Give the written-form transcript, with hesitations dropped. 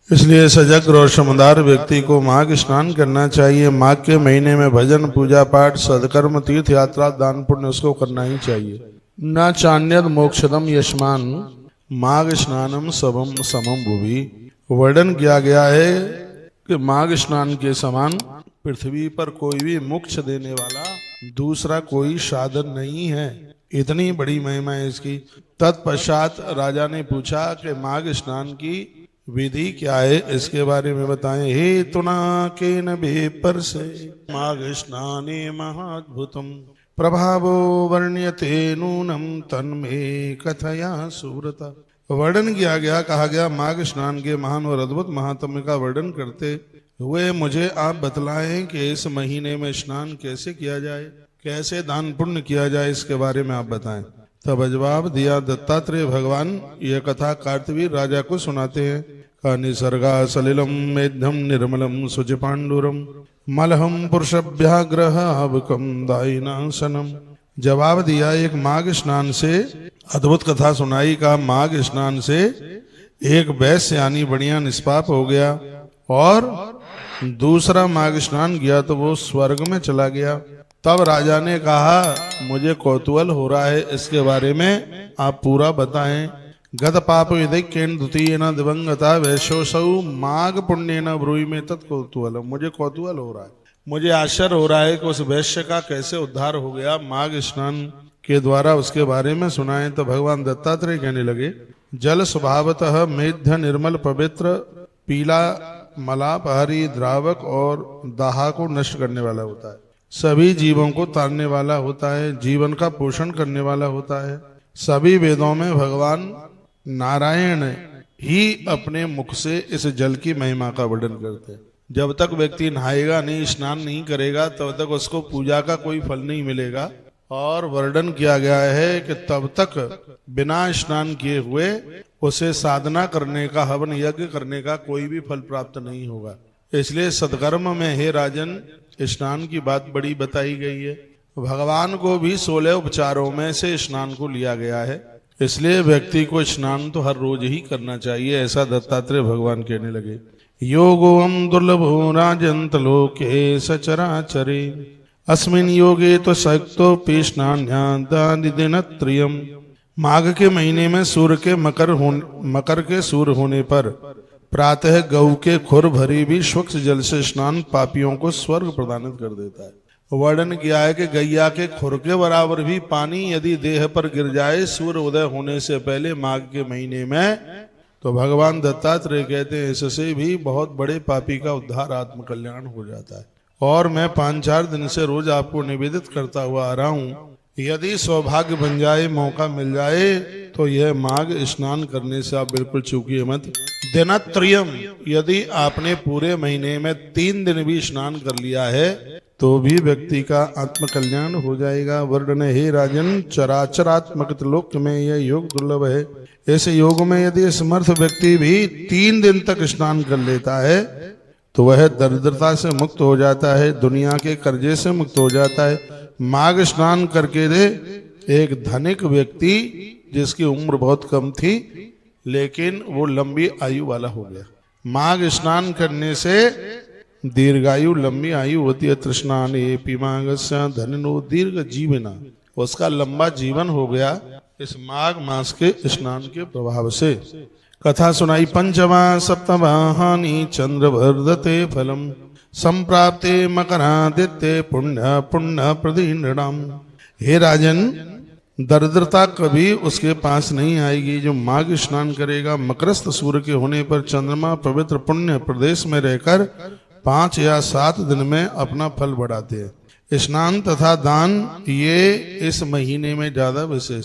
इसलिए सजग और समझदार व्यक्ति को माघ स्नान करना चाहिए। माघ के महीने में भजन, पूजा पाठ, सदकर्म, तीर्थ यात्रा, दान पुण्य उसको करना ही चाहिए। न चान्यद मोक्षदम यशमान माघ स्नानम सबम समम भुवि। वर्णन किया गया है कि माघ स्नान के समान पृथ्वी पर कोई भी मोक्ष देने वाला दूसरा कोई साधन नहीं है। इतनी बड़ी महिमा है इसकी। तत्पश्चात राजा ने पूछा कि माघ स्नान की विधि क्या है, इसके बारे में बताएं। हे तुना के नभे पर से माघ स्नाने महाद्भुतम प्रभावो वर्ण्यते नूनम तन्मे कथया सुव्रता। वर्णन किया गया, कहा गया माघ स्नान के महान और अद्भुत महात्म्य का वर्णन करते हुए मुझे आप बतलाएं कि इस महीने में स्नान कैसे किया जाए, कैसे दान पुण्य किया जाए, इसके बारे में आप बताएं। तब जवाब दिया दत्तात्रेय भगवान यह कथा कार्तवीर राजा को सुनाते हैं। का निसर्गा सलिलम मेध्यम निर्मलम शुचि पांडुरम मलहम पुरुषभ्याग्रहावकम दायिनासनम। जवाब दिया, एक माघ स्नान से अद्भुत कथा सुनाई। का माघ स्नान से एक वैश्य यानी बढ़िया निष्पाप हो गया और दूसरा माघ स्नान किया तो वो स्वर्ग में चला गया। तब राजा ने कहा मुझे कौतूहल हो रहा है, इसके बारे में आप पूरा बताएं। गत पाप विधिक्येन द्वितीयेन दिवंगता वैश्योसौ माघ पुण्येन ब्रूहि में तत्कौतूहल। मुझे कौतूहल हो रहा है, मुझे आश्चर्य हो रहा है कि उस वैश्य का कैसे उद्धार हो गया माघ स्नान के द्वारा, उसके बारे में सुनाएं। तो भगवान दत्तात्रेय कहने लगे जल स्वभावतः मेध्य निर्मल पवित्र पीला मलापहारी द्रावक और दाह को नष्ट करने वाला होता है, सभी जीवों को तारने वाला होता है, जीवन का पोषण करने वाला होता है। सभी वेदों में भगवान नारायण ही अपने मुख से इस जल की महिमा का वर्णन करते हैं। जब तक व्यक्ति नहाएगा नहीं, स्नान नहीं करेगा, तब तक उसको पूजा का कोई फल नहीं मिलेगा। और वर्णन किया गया है कि तब तक बिना स्नान किए हुए उसे साधना करने का, हवन यज्ञ करने का कोई भी फल प्राप्त नहीं होगा। इसलिए सत्कर्म में हे राजन स्नान की बात बड़ी बताई गई है। भगवान को भी 16 उपचारों में से स्नान को लिया गया है, इसलिए व्यक्ति को स्नान तो हर रोज ही करना चाहिए, ऐसा दत्तात्रेय भगवान कहने लगे। योगोम दुर्लभो राजन्त लोके सचराचरे अस्मिन् योगे तो सक्तोपि स्नान्यादादिदिनत्रयम्। माघ के महीने में सूर्य के मकर के सूर्य होने पर प्रातः गऊ के खुर भरी भी स्वच्छ जल से स्नान पापियों को स्वर्ग प्रदान कर देता है। वर्णन किया है कि गैया के खुर के बराबर भी पानी यदि देह पर गिर जाए सूर्य उदय होने से पहले माघ के महीने में, तो भगवान दत्तात्रेय कहते हैं इससे भी बहुत बड़े पापी का उद्धार आत्म कल्याण हो जाता है। और मैं 5-4 दिन से रोज आपको निवेदित करता हुआ आ रहा हूँ, यदि सौभाग्य बन जाए, मौका मिल जाए, तो यह माघ स्नान करने से आप बिल्कुल चूकिए मत। दिनत्रयम, यदि आपने पूरे महीने में 3 दिन भी स्नान कर लिया है तो भी व्यक्ति का आत्म कल्याण हो जाएगा। वर्णन हे राजन चराचरात्मक लोक में यह योग दुर्लभ है। ऐसे योग में यदि समर्थ व्यक्ति भी 3 दिन तक स्नान कर लेता है तो वह दरिद्रता से मुक्त हो जाता है, दुनिया के कर्जे से मुक्त हो जाता है। माघ स्नान करके दे एक धनिक व्यक्ति जिसकी उम्र बहुत कम थी लेकिन वो लंबी आयु वाला हो गया। माघ स्नान करने से दीर्घायु लंबी आयु होती है। तृष्णाने पिमागस्य धनिनो दीर्घ जीवना, उसका लंबा जीवन हो गया इस माघ मास के स्नान के प्रभाव से। कथा सुनाई। पंचमा सप्तमाहानि चंद्र वर्धते फलम संप्राप्ते मकरादित्य पुण्य पुण्य प्रदीनृणाम। हे राजन, दरिद्रता कभी उसके पास नहीं आएगी जो माघ स्नान करेगा। मकरस्थ सूर्य के होने पर चंद्रमा पवित्र पुण्य प्रदेश में रहकर 5 या 7 दिन में अपना फल बढ़ाते हैं। स्नान तथा दान ये इस महीने में ज्यादा विशेष